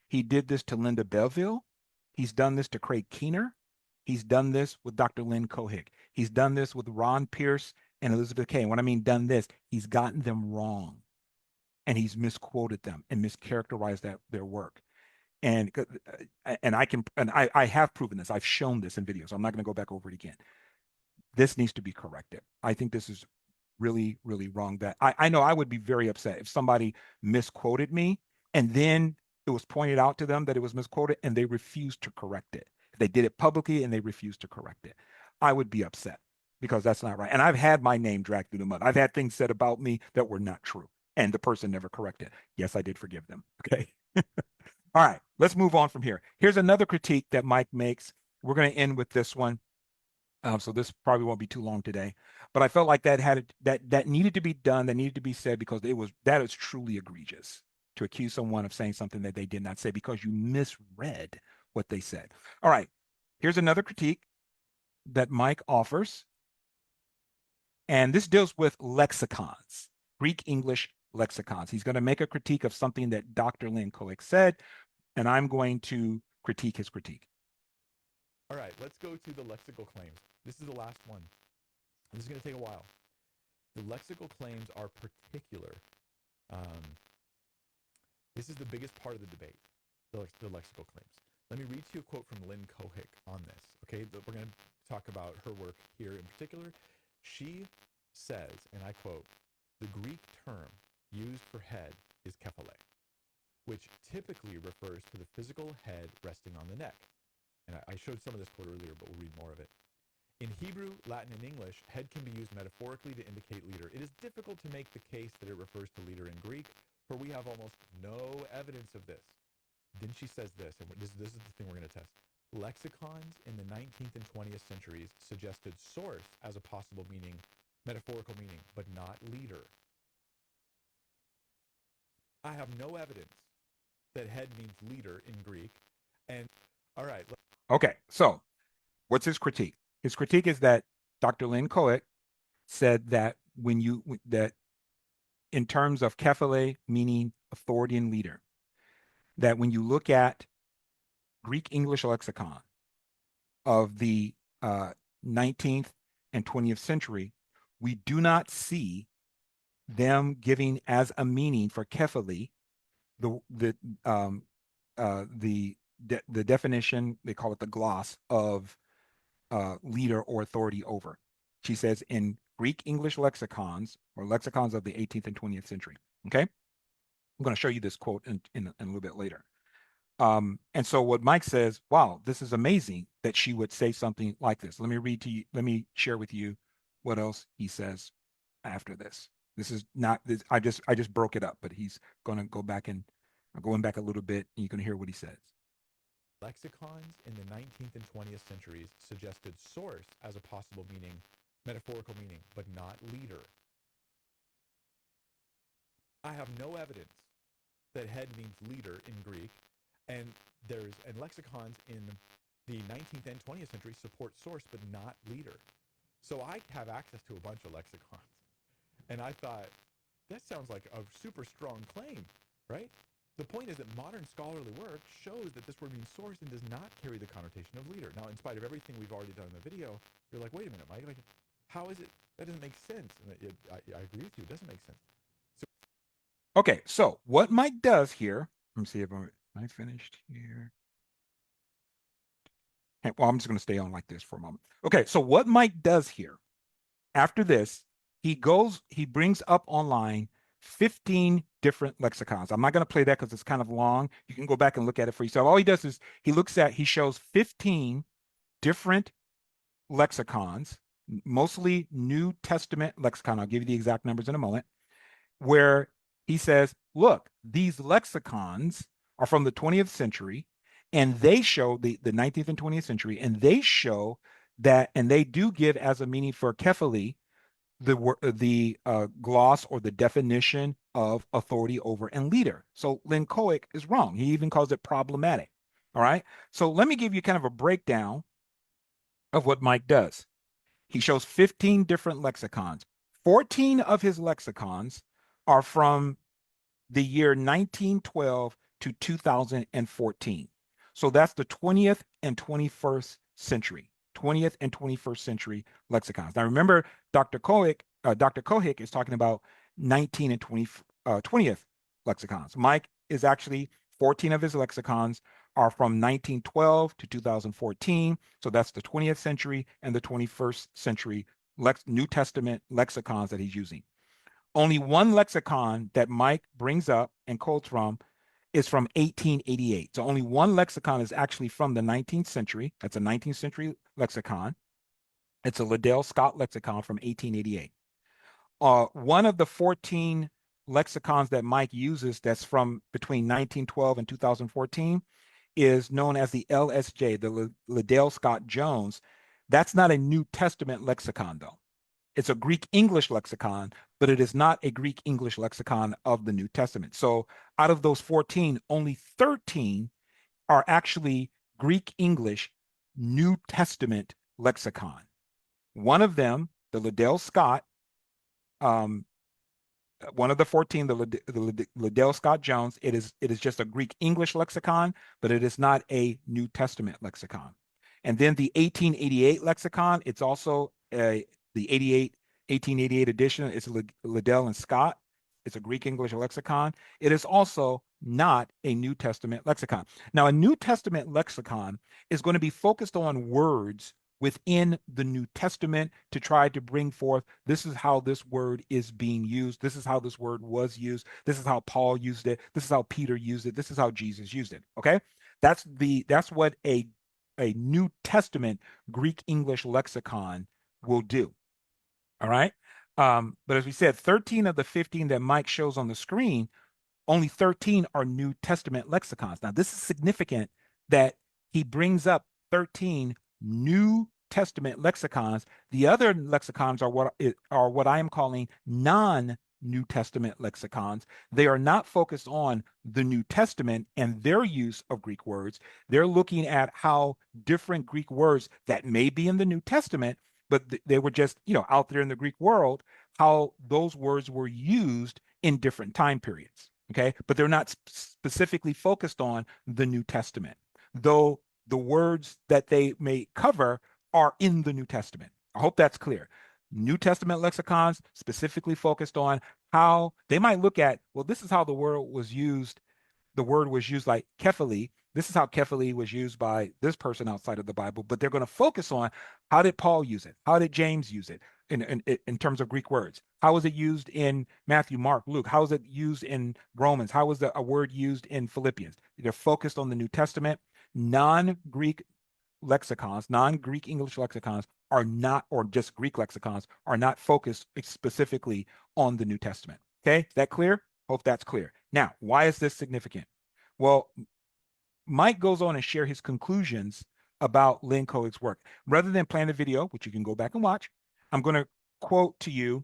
He did this to Linda Belleville. He's done this to Craig Keener. He's done this with Dr. Lynn Cohick. He's done this with Ron Pierce and Elizabeth Kay. And when I mean done this, he's gotten them wrong and he's misquoted them and mischaracterized their work. And I have proven this. I've shown this in videos. I'm not going to go back over it again. This needs to be corrected. I think this is really, really wrong. That I know I would be very upset if somebody misquoted me and then it was pointed out to them that it was misquoted and they refused to correct it. They did it publicly and they refused to correct it. I would be upset because that's not right. And I've had my name dragged through the mud. I've had things said about me that were not true. And the person never corrected. Yes, I did forgive them. Okay. All right, let's move on from here. Here's another critique that Mike makes. We're going to end with this one. So this probably won't be too long today, but I felt like that needed to be done, that needed to be said because that is truly egregious to accuse someone of saying something that they did not say because you misread what they said. All right, here's another critique that Mike offers, and this deals with lexicons, Greek English lexicons. He's going to make a critique of something that Dr. Lynn Cohick said, and I'm going to critique his critique. All right, let's go to the lexical claims. This is the last one. This is going to take a while. The lexical claims are particular. This is the biggest part of the debate, the lexical claims. Let me read to you a quote from Lynn Cohick on this. Okay, we're going to talk about her work here in particular. She says, and I quote, the Greek term used for head is kephale, which typically refers to the physical head resting on the neck. And I showed some of this quote earlier, but we'll read more of it. In Hebrew, Latin, and English, head can be used metaphorically to indicate leader. It is difficult to make the case that it refers to leader in Greek, for we have almost no evidence of this. Then she says this, and this is the thing we're going to test. Lexicons in the 19th and 20th centuries suggested source as a possible meaning, metaphorical meaning, but not leader. I have no evidence that head means leader in Greek. And all right. Okay, so what's his critique? His critique is that Dr. Lynn Cohick said that that in terms of kephale, meaning authority and leader, that when you look at Greek English lexicon of the 19th and 20th century, we do not see them giving as a meaning for kephale the um, the definition, they call it the gloss of leader or authority over. She says in Greek English lexicons or lexicons of the 18th and 20th century. Okay, I'm going to show you this quote in a little bit later. And so what Mike says, wow, this is amazing that she would say something like this. Let me read to you, let me share with you what else he says after this. This is not this, I just broke it up, but he's gonna go back and going back a little bit, and you can hear what he says. Lexicons in the 19th and 20th centuries suggested source as a possible meaning, metaphorical meaning, but not leader. I have no evidence that head means leader in Greek, and lexicons in the 19th and 20th century support source but not leader. So I have access to a bunch of lexicons, and I thought that sounds like a super strong claim, right? The point is that modern scholarly work shows that this word means source and does not carry the connotation of leader. Now, in spite of everything we've already done in the video, you're like, wait a minute, Mike, like, how is it? That doesn't make sense. And I agree with you. It doesn't make sense. Okay, so what Mike does here, let me see if I finished here. Okay, well, I'm just going to stay on like this for a moment. Okay, so what Mike does here, after this, he brings up online 15 different lexicons. I'm not going to play that because it's kind of long. You can go back and look at it for yourself. All he does is he shows 15 different lexicons, mostly New Testament lexicon. I'll give you the exact numbers in a moment, where he says, look, these lexicons are from the 20th century, and they show the 19th and 20th century, and they show that, and they do give as a meaning for kephale the gloss or the definition of authority over and leader. So Lynn Cohick is wrong. He even calls it problematic. All right. So let me give you kind of a breakdown of what Mike does. He shows 15 different lexicons. 14 of his lexicons are from the year 1912 to 2014. So that's the 20th and 21st century. 20th and 21st century lexicons. Now remember, Dr. Cohick is talking about 19 and 20th lexicons. Mike is actually 14 of his lexicons are from 1912 to 2014. So that's the 20th century and the 21st century New Testament lexicons that he's using. Only one lexicon that Mike brings up and quotes from is from 1888. So only one lexicon is actually from the 19th century. That's a 19th century lexicon. It's a Liddell Scott lexicon from 1888. One of the 14 lexicons that Mike uses that's from between 1912 and 2014 is known as the LSJ, the Liddell Scott Jones. That's not a New Testament lexicon, though. It's a Greek English lexicon, but it is not a Greek English lexicon of the New Testament. So out of those 14, only 13 are actually Greek English New Testament lexicon. One of them, the Liddell Scott, one of the 14, the Liddell Scott Jones, it is just a Greek English lexicon, but it is not a New Testament lexicon. And then the 1888 lexicon, it's also the 1888 edition. It's Liddell and Scott. It's a Greek English lexicon. It is also not a New Testament lexicon. Now, a New Testament lexicon is going to be focused on words within the New Testament to try to bring forth, this is how this word is being used. This is how this word was used. This is how Paul used it. This is how Peter used it. This is how Jesus used it. Okay. That's what a New Testament Greek English lexicon will do. All right. But as we said, 13 of the 15 that Mike shows on the screen, only 13 are New Testament lexicons. Now, this is significant that he brings up 13 New Testament lexicons. The other lexicons are what I am calling non New Testament lexicons. They are not focused on the New Testament and their use of Greek words. They're looking at how different Greek words that may be in the New Testament, but they were just, out there in the Greek world, how those words were used in different time periods. Okay. But they're not specifically focused on the New Testament, though the words that they may cover are in the New Testament. I hope that's clear. New Testament lexicons specifically focused on how they might look at, well, this is how the word was used. The word was used like kephale. This is how kephale was used by this person outside of the Bible, but they're going to focus on how did Paul use it? How did James use it in terms of Greek words? How was it used in Matthew, Mark, Luke? How is it used in Romans? How was a word used in Philippians? They're focused on the New Testament. Non-Greek lexicons, non-Greek English lexicons are not, or just Greek lexicons are not focused specifically on the New Testament. Okay, is that clear? Hope that's clear. Now, why is this significant? Well, Mike goes on and share his conclusions about Lynn Cohick's work. Rather than playing the video, which you can go back and watch, I'm going to quote to you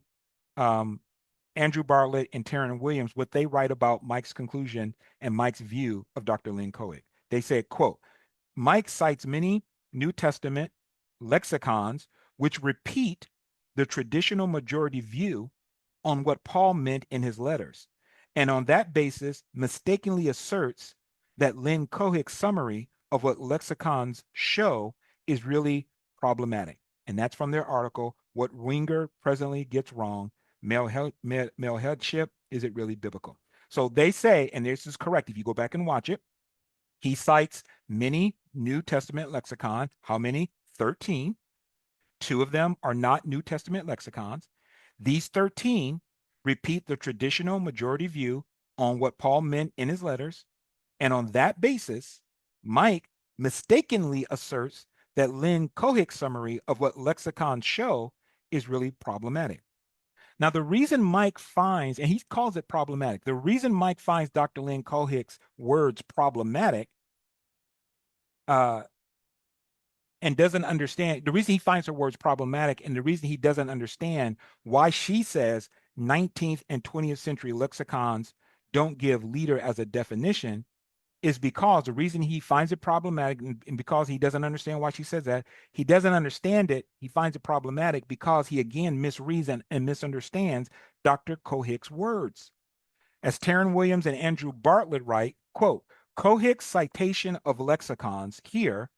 Andrew Bartlett and Taryn Williams, what they write about Mike's conclusion and Mike's view of Dr. Lynn Cohick. They say, quote, Mike cites many New Testament lexicons which repeat the traditional majority view on what Paul meant in his letters, and on that basis mistakenly asserts that Lynn Cohick's summary of what lexicons show is really problematic. And that's from their article, What Winger Presently Gets Wrong, Male Headship, Is It Really Biblical? So they say, and this is correct if you go back and watch it, he cites many New Testament lexicon. How many? 13. Two of them are not New Testament lexicons. These 13 repeat the traditional majority view on what Paul meant in his letters. And on that basis, Mike mistakenly asserts that Lynn Cohick's summary of what lexicons show is really problematic. Now, the reason Mike finds, and he calls it problematic, the reason Mike finds Dr. Lynn Cohick's words problematic uh, and doesn't understand, the reason he finds her words problematic and the reason he doesn't understand why she says 19th and 20th century lexicons don't give leader as a definition is because the reason he finds it problematic and because he doesn't understand why she says that, he doesn't understand it. He finds it problematic because he again misreads and misunderstands Dr. Cohick's words. As Taryn Williams and Andrew Bartlett write, quote, Cohick's citation of lexicons here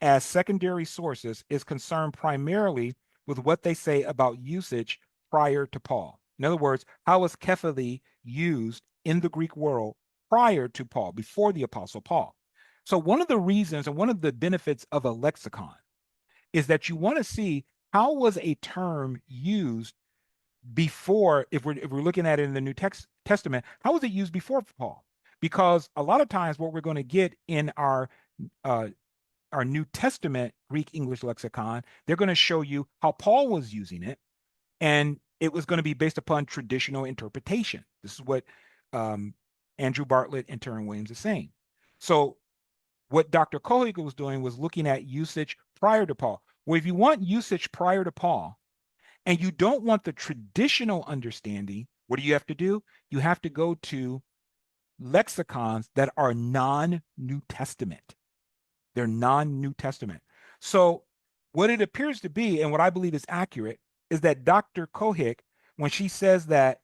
as secondary sources is concerned primarily with what they say about usage prior to Paul. In other words, how was kephale used in the Greek world prior to Paul, before the Apostle Paul? So one of the reasons and one of the benefits of a lexicon is that you want to see how was a term used before, if we're looking at it in the New Testament, how was it used before Paul? Because a lot of times what we're going to get in uh, our New Testament Greek English lexicon, they're going to show you how Paul was using it, and it was going to be based upon traditional interpretation. This is what Andrew Bartlett and Taryn Williams is saying. So what Dr. Cohick was doing was looking at usage prior to Paul. Well, if you want usage prior to Paul, and you don't want the traditional understanding, what do you have to do? You have to go to lexicons that are non-New Testament. They're non-New Testament. So what it appears to be, and what I believe is accurate, is that Dr. Cohick, when she says that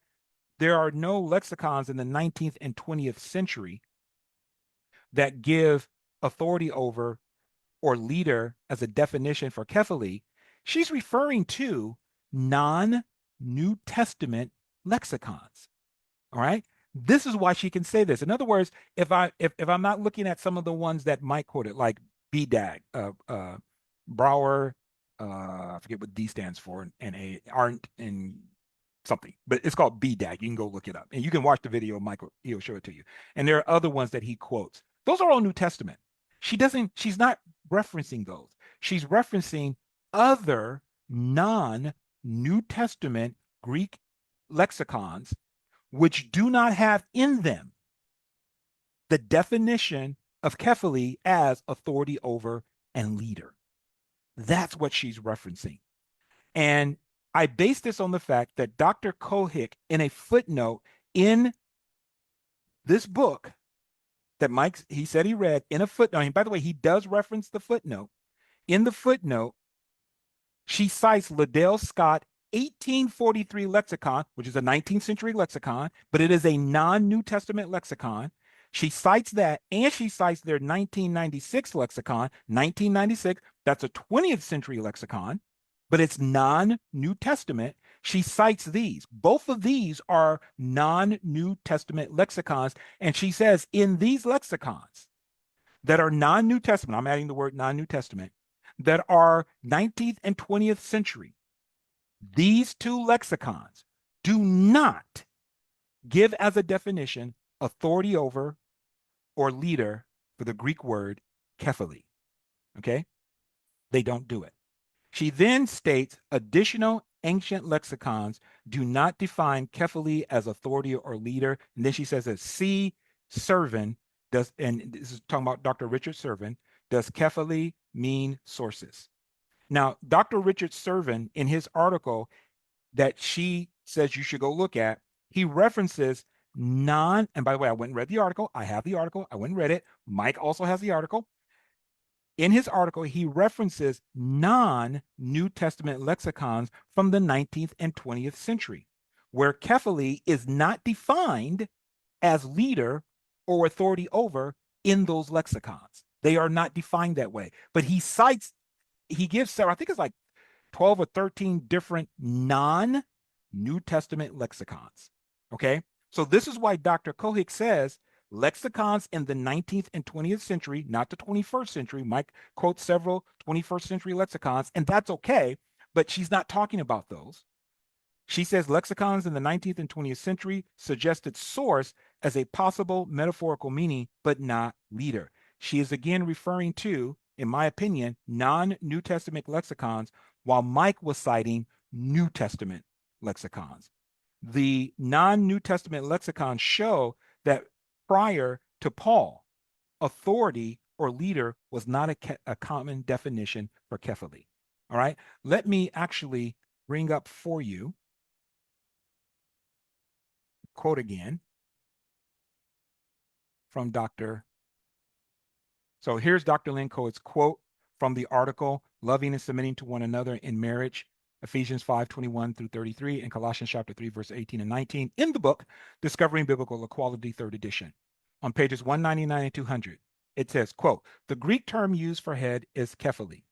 there are no lexicons in the 19th and 20th century that give authority over or leader as a definition for kephale, she's referring to non-New Testament lexicons. All right. This is why she can say this. In other words, if I'm not looking at some of the ones that Mike quoted, like BDAG, Brower, I forget what D stands for, and A aren't in something, but it's called BDAG. You can go look it up, and you can watch the video. Michael, he'll show it to you. And there are other ones that he quotes. Those are all New Testament. She's not referencing those. She's referencing other non-New Testament Greek lexicons which do not have in them the definition of kephale as authority over and leader. That's what she's referencing. And I base this on the fact that Dr. Cohick, in a footnote in this book that Mike, he said he read in a footnote, and by the way, he does reference the footnote. In the footnote, she cites Liddell Scott 1843 lexicon, which is a 19th century lexicon, but it is a non-New Testament lexicon. She cites that, and she cites their 1996 lexicon, 1996, that's a 20th century lexicon, but it's non-New Testament. She cites these. Both of these are non-New Testament lexicons, and she says in these lexicons that are non-New Testament, I'm adding the word non-New Testament, that are 19th and 20th century, these two lexicons do not give as a definition authority over or leader for the Greek word kephale. Okay? They don't do it. She then states additional ancient lexicons do not define kephale as authority or leader. And then she says that C. Servin does, and this is talking about Dr. Richard Servin, does kephale mean sources? Now, Dr. Richard Servin, in his article that she says you should go look at, he references and by the way, I went and read the article. I have the article. I went and read it. Mike also has the article. In his article, he references non-New Testament lexicons from the 19th and 20th century, where kephale is not defined as leader or authority over in those lexicons. They are not defined that way. But he gives several, I think it's like 12 or 13 different non-New Testament lexicons. Okay. So this is why Dr. Cohick says lexicons in the 19th and 20th century, not the 21st century. Mike quotes several 21st century lexicons, and that's okay, but she's not talking about those. She says lexicons in the 19th and 20th century suggested source as a possible metaphorical meaning, but not leader. She is again referring to, in my opinion, non-New Testament lexicons, while Mike was citing New Testament lexicons. The non-New Testament lexicons show that prior to Paul, authority or leader was not a common definition for kephale. All right, let me actually bring up for you, quote again from Dr. So here's Dr. Lynn Cohick's quote from the article, Loving and Submitting to One Another in Marriage, Ephesians 5:21 through 33, and Colossians chapter 3, verse 18 and 19, in the book, Discovering Biblical Equality, 3rd edition. On pages 199 and 200, it says, quote, the Greek term used for head is kephale,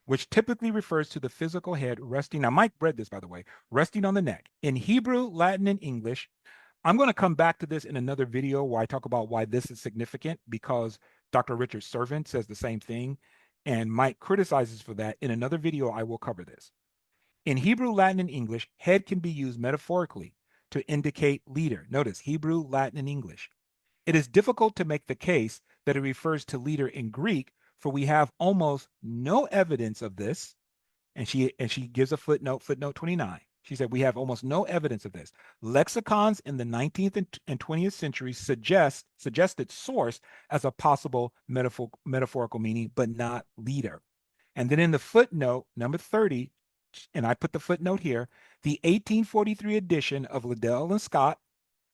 which typically refers to the physical head resting, now Mike read this, by the way, resting on the neck. In Hebrew, Latin, and English, I'm going to come back to this in another video where I talk about why this is significant, because Dr. Richard Servin says the same thing, and Mike criticizes for that. In another video, I will cover this. In Hebrew, Latin, and English, head can be used metaphorically to indicate leader. Notice Hebrew, Latin, and English. It is difficult to make the case that it refers to leader in Greek, for we have almost no evidence of this. And she gives a footnote 29. She said, we have almost no evidence of this. Lexicons in the 19th and 20th centuries suggested source as a possible metaphorical meaning, but not leader. And then in the footnote, number 30, and I put the footnote here, the 1843 edition of Liddell and Scott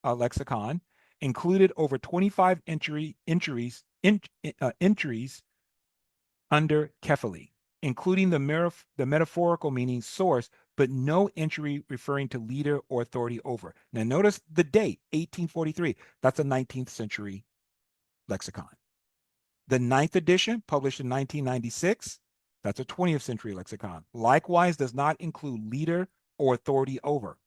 lexicon included over 25 entries under kephale, including the metaphorical meaning source, but no entry referring to leader or authority over. Now notice the date, 1843. That's a 19th century lexicon. The 9th edition, published in 1996, that's a 20th century lexicon. Likewise, does not include leader or authority over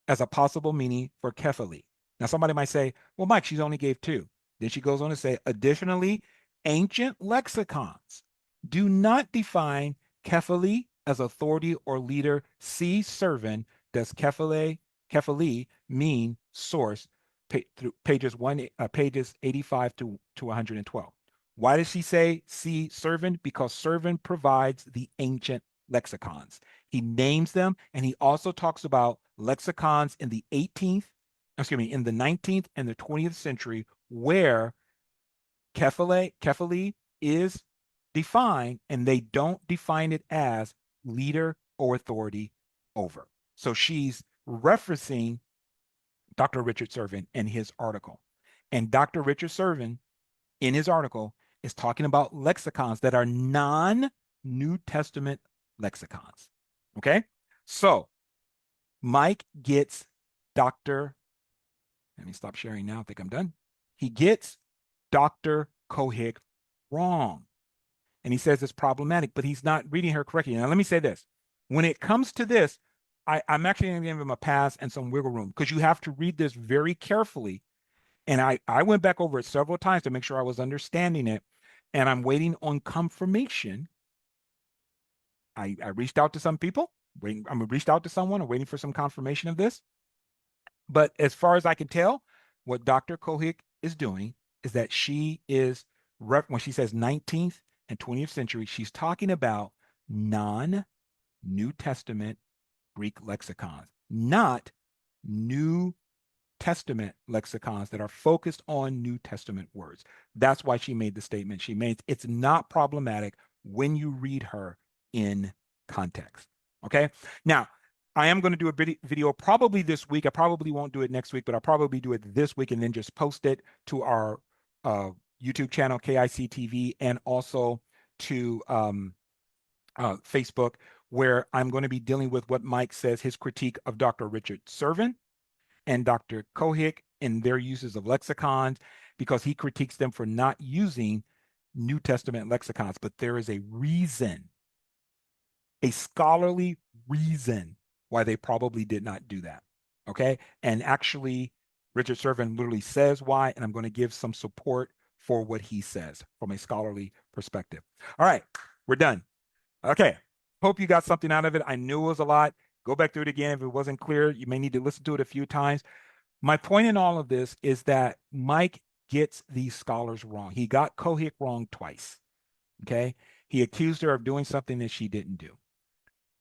as a possible meaning for kephale. Now somebody might say, well, Mike, she only gave two. Then she goes on to say, additionally, ancient lexicons do not define kephale as authority or leader. See Servin, does kephale mean source, pages 85 to 112. Why does she say see Servin? Because Servin provides the ancient lexicons. He names them, and he also talks about lexicons in the 19th and the 20th century where kephale is defined, and they don't define it as leader or authority over. So she's referencing Dr. Richard Servin in his article. And Dr. Richard Servin in his article is talking about lexicons that are non New Testament lexicons. Okay. So Mike gets Dr. Let me stop sharing now. I think I'm done. He gets Dr. Cohick wrong. And he says it's problematic, but he's not reading her correctly. Now, let me say this. When it comes to this, I'm actually going to give him a pass and some wiggle room because you have to read this very carefully. And I went back over it several times to make sure I was understanding it. And I'm waiting on confirmation. I reached out to some people. I'm reached out to someone. I'm waiting for some confirmation of this. But as far as I can tell, what Dr. Cohick is doing is that she is, when she says 19th and 20th century, she's talking about non New Testament Greek lexicons, not New Testament lexicons that are focused on New Testament words. That's why she made the statement she made. It's not problematic when you read her in context. Okay. Now, I am going to do a video probably this week. I probably won't do it next week, but I'll probably do it this week and then just post it to our YouTube channel, KIC TV, and also to Facebook, where I'm going to be dealing with what Mike says, his critique of Dr. Richard Servin and Dr. Cohick in their uses of lexicons, because he critiques them for not using New Testament lexicons. But there is a reason, a scholarly reason why they probably did not do that. Okay. And actually, Richard Servin literally says why, and I'm going to give some support for what he says from a scholarly perspective. All right, we're done. Okay. Hope you got something out of it. I knew it was a lot. Go back through it again. If it wasn't clear, you may need to listen to it a few times. My point in all of this is that Mike gets these scholars wrong. He got Cohick wrong twice. Okay. He accused her of doing something that she didn't do.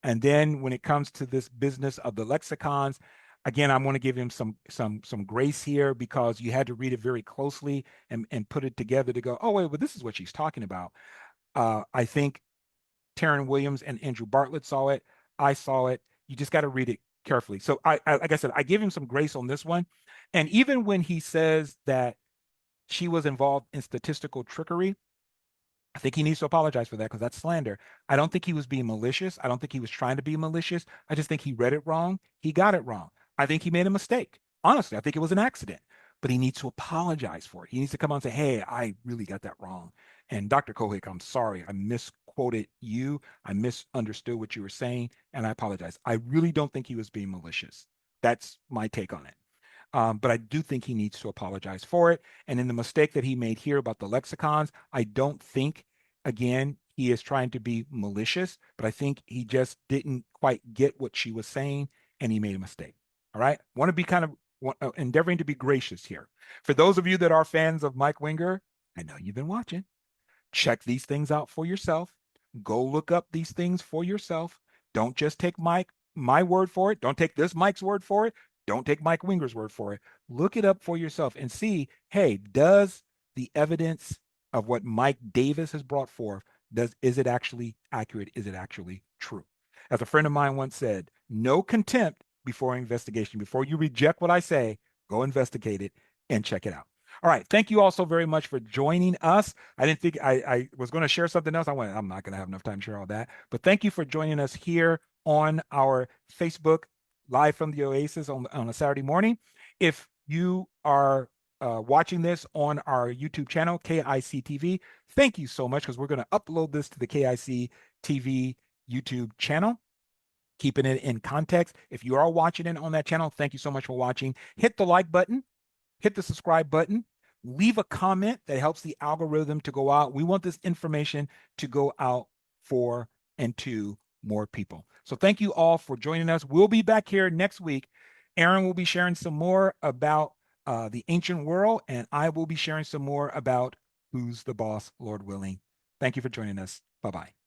And then when it comes to this business of the lexicons, again, I'm going to give him some grace here because you had to read it very closely and put it together to go, oh, wait, well, this is what she's talking about. I think Taryn Williams and Andrew Bartlett saw it. I saw it. You just got to read it carefully. So like I said, I give him some grace on this one. And even when he says that she was involved in statistical trickery, I think he needs to apologize for that because that's slander. I don't think he was being malicious. I don't think he was trying to be malicious. I just think he read it wrong. He got it wrong. I think he made a mistake. Honestly, I think it was an accident, but he needs to apologize for it. He needs to come on and say, hey, I really got that wrong. And Dr. Cohick, I'm sorry. I misquoted you. I misunderstood what you were saying, and I apologize. I really don't think he was being malicious. That's my take on it. But I do think he needs to apologize for it. And in the mistake that he made here about the lexicons, I don't think, again, he is trying to be malicious, but I think he just didn't quite get what she was saying and he made a mistake. All right. Want to be kind of endeavoring to be gracious here. For those of you that are fans of Mike Winger, I know you've been watching. Check these things out for yourself. Go look up these things for yourself. Don't just take my word for it. Don't take this Mike's word for it. Don't take Mike Winger's word for it. Look it up for yourself and see, hey, does the evidence of what Mike Davis has brought forth, is it actually accurate? Is it actually true? As a friend of mine once said, no contempt before investigation. Before you reject what I say, go investigate it and check it out. All right. Thank you all so very much for joining us. I didn't think I was going to share something else. I'm not going to have enough time to share all that. But thank you for joining us here on our Facebook live from the Oasis on a Saturday morning. If you are watching this on our YouTube channel, KIC TV, thank you so much because we're going to upload this to the KIC TV YouTube channel, keeping it in context. If you are watching it on that channel, thank you so much for watching. Hit the like button, hit the subscribe button, leave a comment that helps the algorithm to go out. We want this information to go out for and to more people. So thank you all for joining us. We'll be back here next week. Aaron will be sharing some more about the ancient world, and I will be sharing some more about who's the boss, Lord willing. Thank you for joining us. Bye-bye.